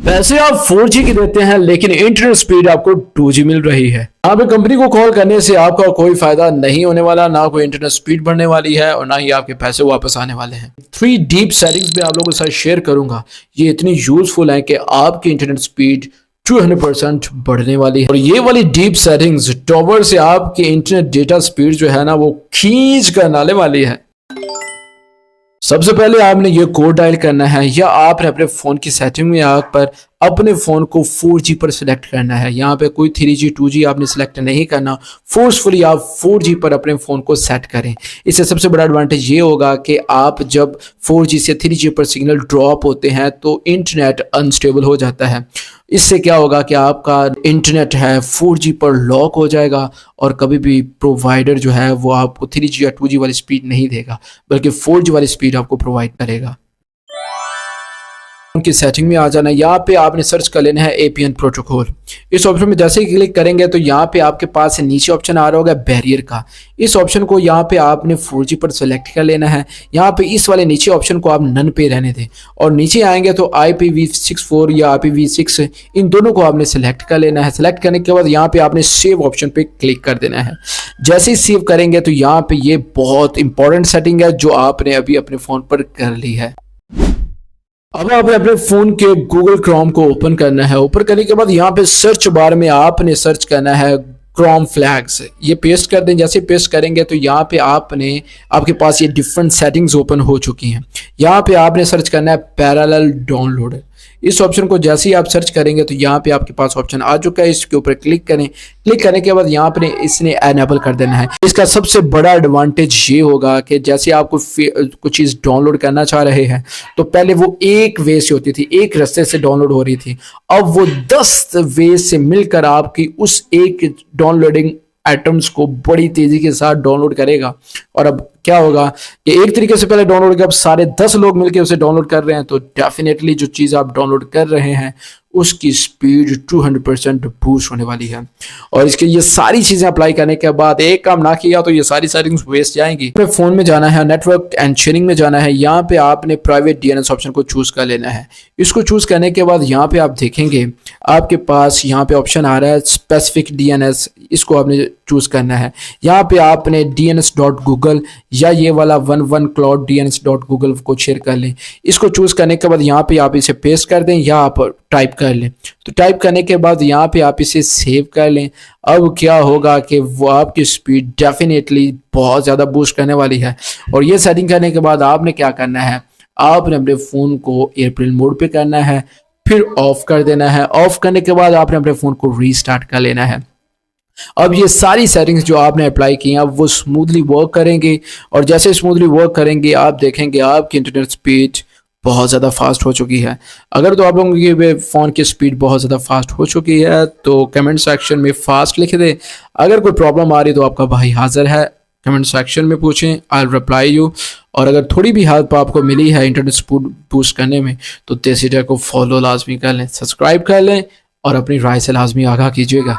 पैसे आप 4G की देते हैं लेकिन इंटरनेट स्पीड आपको 2G मिल रही है। यहाँ पे कंपनी को कॉल करने से आपका कोई फायदा नहीं होने वाला, ना कोई इंटरनेट स्पीड बढ़ने वाली है और ना ही आपके पैसे वापस आने वाले हैं। 3 डीप सेटिंग्स में आप लोगों के साथ शेयर करूंगा, ये इतनी यूजफुल है कि आपकी इंटरनेट स्पीड 200% बढ़ने वाली है। और ये वाली डीप सेटिंग्स टॉवर से आपके इंटरनेट डेटा स्पीड जो है ना वो खींच कर डालने वाली है। सबसे पहले आपने ये कोड डायल करना है या आपने अपने फोन की सेटिंग में आकर अपने फोन को 4G पर सिलेक्ट करना है। यहाँ पे कोई 3G 2G आपने सिलेक्ट नहीं करना, फोर्सफुली आप 4G पर अपने फोन को सेट करें। इससे सबसे बड़ा एडवांटेज ये होगा कि आप जब 4G से 3G पर सिग्नल ड्रॉप होते हैं तो इंटरनेट अनस्टेबल हो जाता है। इससे क्या होगा कि आपका इंटरनेट है 4G पर लॉक हो जाएगा और कभी भी प्रोवाइडर जो है वो आपको 3G या 2G वाली स्पीड नहीं देगा, बल्कि 4G वाली स्पीड आपको प्रोवाइड करेगा। उनकी सेटिंग में आ जाना है, यहाँ पे आपने सर्च कर लेना है APN प्रोटोकॉल। इस ऑप्शन में जैसे ही क्लिक करेंगे तो यहाँ पे आपके पास नीचे ऑप्शन आ रहा होगा बैरियर का। इस ऑप्शन को यहाँ पे आपने 4G पर सेलेक्ट कर लेना है। यहाँ पे इस वाले नीचे ऑप्शन को आप नन पे रहने दें और नीचे आएंगे तो IPv64 या IPv6 इन दोनों को आपने सेलेक्ट कर लेना है। सेलेक्ट करने के बाद यहाँ पे आपने सेव ऑप्शन पे क्लिक कर देना है। जैसे ही सेव करेंगे तो यहाँ पे ये बहुत इंपॉर्टेंट सेटिंग है जो आपने अभी अपने फोन पर कर ली है। अब आपने अपने फोन के गूगल क्रोम को ओपन करना है। ओपन करने के बाद यहाँ पे सर्च बार में आपने सर्च करना है क्रोम फ्लैग्स, ये पेस्ट कर दें। जैसे पेस्ट करेंगे तो यहाँ पे आपके पास ये डिफरेंट सेटिंग्स ओपन हो चुकी हैं। यहाँ पे आपने सर्च करना है पैरेलल डाउनलोड। इस ऑप्शन को जैसे ही आप सर्च करेंगे तो यहाँ पे आपके पास ऑप्शन आ चुका है, इसके ऊपर क्लिक करें। क्लिक करने के बाद यहाँ पे इसने एनेबल कर देना है। इसका सबसे बड़ा एडवांटेज ये होगा कि जैसे आप कुछ चीज़ डाउनलोड करना चाह रहे हैं तो पहले वो एक वे से होती थी, एक रास्ते से डाउनलोड हो रही थी, अब वो 10 वे से मिलकर आपकी उस एक डाउनलोडिंग आइटम्स को बड़ी तेजी के साथ डाउनलोड करेगा। और अब क्या होगा कि एक तरीके से पहले डाउनलोड किया, अब सारे 10 लोग मिलकर उसे डाउनलोड कर रहे हैं तो डेफिनेटली जो चीज़ आप डाउनलोड कर रहे हैं उसकी स्पीड 200% बूस्ट होने वाली है। और इसके ये सारी चीज़ें अप्लाई करने के बाद एक काम ना किया तो ये सारी सेटिंग्स वेस्ट जाएंगी। अपने फ़ोन में जाना है, नेटवर्क एंड शेयरिंग में जाना है। यहाँ पे आपने प्राइवेट DNS ऑप्शन को चूज़ कर लेना है। इसको चूज़ करने के बाद यहाँ पे आप देखेंगे आपके पास यहाँ पे ऑप्शन आ रहा है स्पेसिफिक DNS, इसको आपने चूज़ करना है। यहाँ पे आपने DNS.google या ये वाला 11cloud.dns.google को शेयर कर लें। इसको चूज़ करने के बाद यहाँ पे आप इसे पेस्ट कर दें या आप टाइप कर लें। तो टाइप करने के बाद यहाँ पे आप इसे सेव कर लें। अब क्या होगा कि वो आपकी स्पीड डेफिनेटली बहुत ज़्यादा बूस्ट करने वाली है। और ये सेटिंग करने के बाद आपने क्या करना है, आपने अपने फ़ोन को एयरप्लेन मोड पे करना है, फिर ऑफ कर देना है। ऑफ करने के बाद आपने अपने फ़ोन को रीस्टार्ट कर लेना है। अब ये सारी सेटिंग्स जो आपने अप्लाई की हैं वो स्मूथली वर्क करेंगे और जैसे स्मूथली वर्क करेंगे आप देखेंगे आपकी इंटरनेट स्पीड बहुत ज़्यादा फास्ट हो चुकी है। अगर तो आप लोगों की फ़ोन की स्पीड बहुत ज़्यादा फास्ट हो चुकी है तो कमेंट सेक्शन में फास्ट लिख दें। अगर कोई प्रॉब्लम आ रही तो आपका भाई हाजिर है, कमेंट सेक्शन में पूछें, आई विल रिप्लाई यू। और अगर थोड़ी भी हेल्प आपको मिली है इंटरनेट स्पीड बूस्ट करने में तो देसी टेक को फॉलो लाजमी कर लें, सब्सक्राइब कर लें और अपनी राय से लाजमी आगाह कीजिएगा।